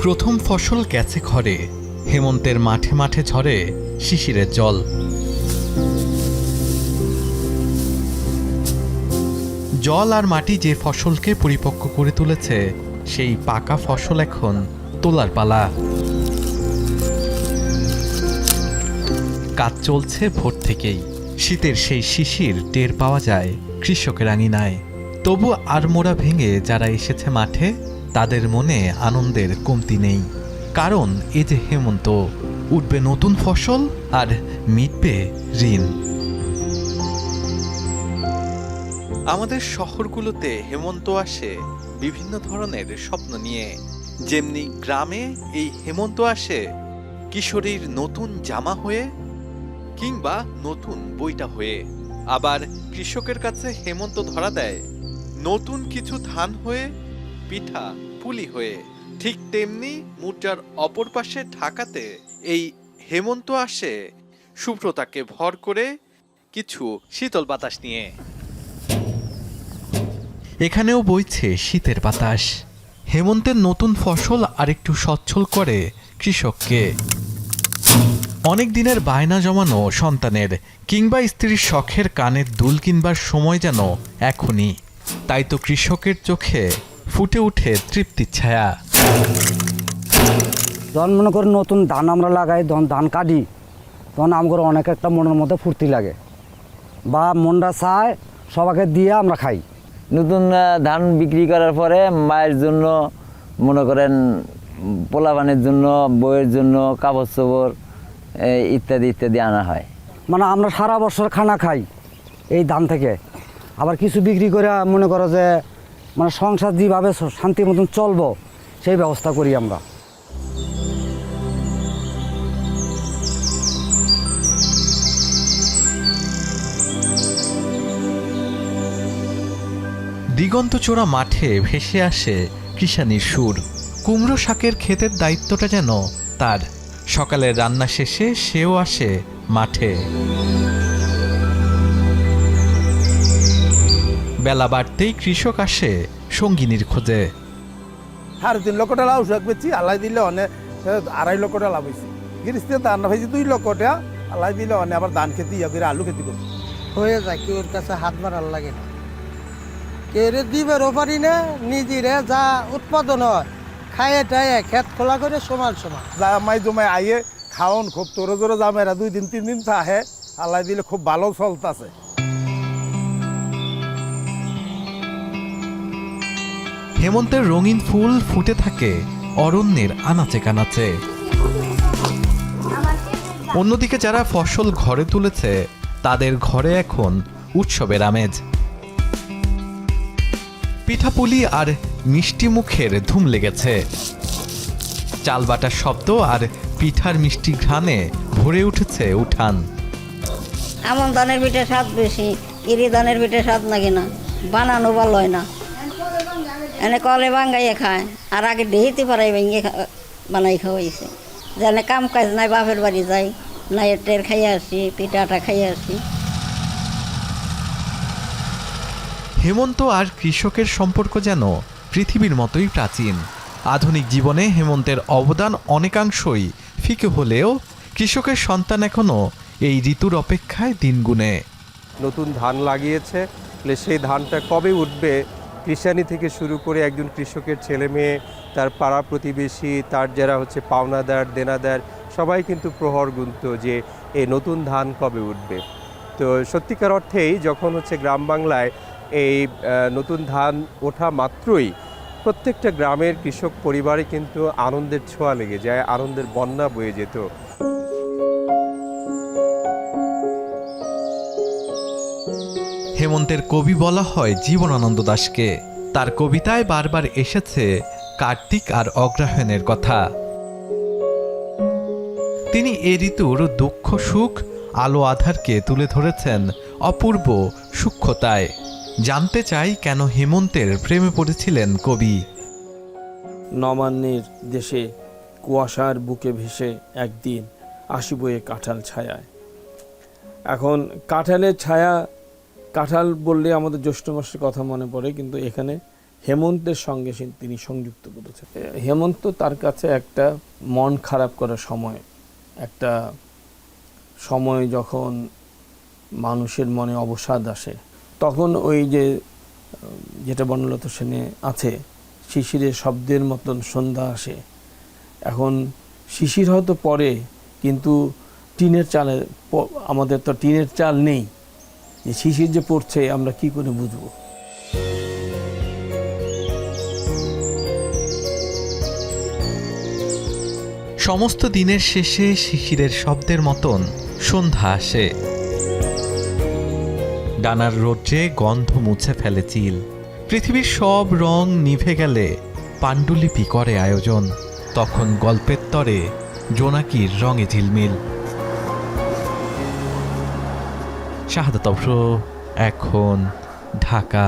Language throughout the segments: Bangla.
প্রথম ফসল গেছে ঘরে, হেমন্তের মাঠে মাঠে ঝরে শিশিরের জল। জল আর মাটি যে ফসলকে পরিপক্ক করে তুলেছে, সেই পাকা ফসল এখন তোলার পালা। কাজ চলছে ভোর থেকেই। শীতের সেই শিশির টের পাওয়া যায় কৃষকের আঙিনায়। তবু আড়মোড়া ভেঙে যারা এসেছে মাঠে, তাদের মনে আনন্দের কমতি নেই। কারণ এই যে হেমন্ত, উঠবে নতুন ফসল আর মিটবে ঋণ। আমাদের শহরগুলোতে হেমন্ত আসে বিভিন্ন ধরনের স্বপ্ন নিয়ে। যেমনি গ্রামে এই হেমন্ত আসে কিশোরীর নতুন জামা হয়ে, কিংবা নতুন বইটা হয়ে। আবার কৃষকের কাছে হেমন্ত ধরা দেয় নতুন কিছু ধান হয়ে, পিঠা পুলি হয়ে। ঠিক তেমনি মুদ্রার অপর পাশে ঢাকাতে এই হেমন্ত আসে শুভ্রতাকে ভর করে কিছু শীতল বাতাস নিয়ে। এখানেও বইছে শীতের বাতাস। হেমন্তের নতুন ফসল আরেকটু সচ্ছল করে কৃষককে। অনেক দিনের বায়না জমানো সন্তানের কিংবা স্ত্রীর শখের কানের দুল কিনবার সময় যেন এখনই। তাই তো কৃষকের চোখে ফুটে উঠে তৃপ্তির ছায়া। যখন মনে করি নতুন ধান আমরা লাগাই, যখন ধান কাটি, তখন আমাদের অনেক একটা মনের মধ্যে ফুর্তি লাগে, বা মনটা চায় সবাইকে দিয়ে আমরা খাই। নতুন ধান বিক্রি করার পরে মায়ের জন্য, মনে করেন পোলাপানের জন্য, বইয়ের জন্য, কাপড় চোপড় ইত্যাদি ইত্যাদি আনা হয়। মানে আমরা সারা বছর খানা খাই এই ধান থেকে। আবার কিছু বিক্রি করে মনে করো যে মানে সংসার যেভাবে শান্তি মতন চলবো, সেই ব্যবস্থা করি আমরা। দিগন্তচোরা মাঠে ভেসে আসে কৃষানির সুর। কুমড়ো শাকের ক্ষেতের দায়িত্বটা যেন তার। সকালের রান্না শেষে সেও আসে মাঠে। বেলা বাড়তেই কৃষক আসে সঙ্গিনীর খোঁজে। 3.5 লক্ষ টাকা লাভ বেচছি, আল্লাহ দিলে অনেক 2.5 লক্ষ টাকা লাভ হয়েছে। গৃহস্থ ধান পাইছি 2 লক্ষ টাকা, আল্লাহ দিলে অনেক আবার ধান খেতে ইয়া করে আলু খেতে করছি। হয়ে যায়, কেউর কাছে হাত বাড়ার লাগে না, কেউ দিবেরও পারি না। নিজেরে যা উৎপাদন হয় খাইয়ে টাইয়ে খেত খোলা করে সমান সমান যা মাই জমাই আইয়ে খাওন খুব তোরে জোরে জামেরা 2 দিন 3 দিন থাকে, আল্লাহ দিলে খুব ভালো চলতেছে। হেমন্তের রঙিন ফুল ফুটে থাকে অরণ্যের আনাচে কানাচে। অন্যদিকে যারা ফসল ঘরে তুলেছে, তাদের ঘরে এখন উৎসবের আমেজ। পিঠাপুলি আর মিষ্টি মুখের ধুম লেগেছে। চাল বাটার শব্দ আর পিঠার মিষ্টি ঘ্রাণে ভরে উঠেছে উঠান। এমন ধানের পিঠে স্বাদ বেশি, ইরি ধানের পিঠে স্বাদ লাগে না, বানানো ভালো হয় না। এনে কলে বাঙ্গাইয়ে খায়, আর আগে ডেহিতে পারাই ভেঙে বানাই খাওয়াইছে। যেন কাম কাজ নাই, বাপের বাড়ি যাই, নাই টের খাইয়ে আসি, পিঠাটা খাইয়ে আসি। হেমন্ত আর কৃষকের সম্পর্ক যেন পৃথিবীর মতোই প্রাচীন। আধুনিক জীবনে হেমন্তের অবদান অনেকাংশই ফিকে হলেও কৃষকের সন্তান এখনও এই ঋতুর অপেক্ষায় দিন গুনে। নতুন ধান লাগিয়েছে, সেই ধানটা কবে উঠবে, কৃষানি থেকে শুরু করে একজন কৃষকের ছেলে মেয়ে, তার পাড়া প্রতিবেশী, তার যারা হচ্ছে পাওনাদার দেনাদার, সবাই কিন্তু প্রহর গুনত যে এই নতুন ধান কবে উঠবে। তো সত্যিকার অর্থেই যখন হচ্ছে গ্রাম বাংলায় এই নতুন ধান ওঠা মাত্রই প্রত্যেকটা গ্রামের কৃষক পরিবারে কিন্তু আনন্দের ছোঁয়া লেগে যায়, আনন্দের বন্যা বয়ে যেত। হেমন্তের কবি বলা হয় জীবনানন্দ দাশকে। তার কবিতায় বারবার এসেছে কার্তিক আর অগ্রহায়ণের কথা। তিনি এ ঋতুর দুঃখ সুখ, আলো আধারকে তুলে ধরেছেন অপূর্ব সূক্ষ্মতায়। জানতে চাই কেন হেমন্তের প্রেমে পড়েছিলেন কবি। নবান্নের দেশে কুয়াশার বুকে ভেসে একদিন আসিব এ কাঁঠাল ছায়ায়। এখন কাঁঠালের ছায়া, কাঁঠাল বললে আমাদের জ্যৈষ্ঠ মাসের কথা মনে পড়ে, কিন্তু এখানে হেমন্তের সঙ্গে তিনি সংযুক্ত করেছেন। হেমন্ত তার কাছে একটা মন খারাপ করার সময়, একটা সময় যখন মানুষের মনে অবসাদ আসে, তখন ওই যেটা বনলতা সেনে আছে, শিশিরের শব্দের মতন সন্ধ্যা আসে। এখন শিশির হয়তো পড়ে, কিন্তু টিনের চালে, আমাদের তো টিনের চাল নেই, যে শিশির যে পড়ছে আমরা কি করে বুঝবো। সমস্ত দিনের শেষে শিশিরের শব্দের মতন সন্ধ্যা আসে। ডানার রৌদ্রে গন্ধ মুছে ফেলে চিল। পৃথিবীর সব রং নিভে গেলে পাণ্ডুলিপি করে আয়োজন। তখন গল্পের তরে জোনাকির রঙে ঝিলমিল। শাহাদাত অফরো, এখন, ঢাকা।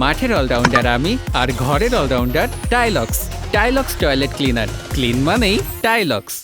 মাঠের অলরাউন্ডার আমি, আর ঘরের allrounder Tylox. Tylox toilet cleaner, clean মানেই টাইলক্স।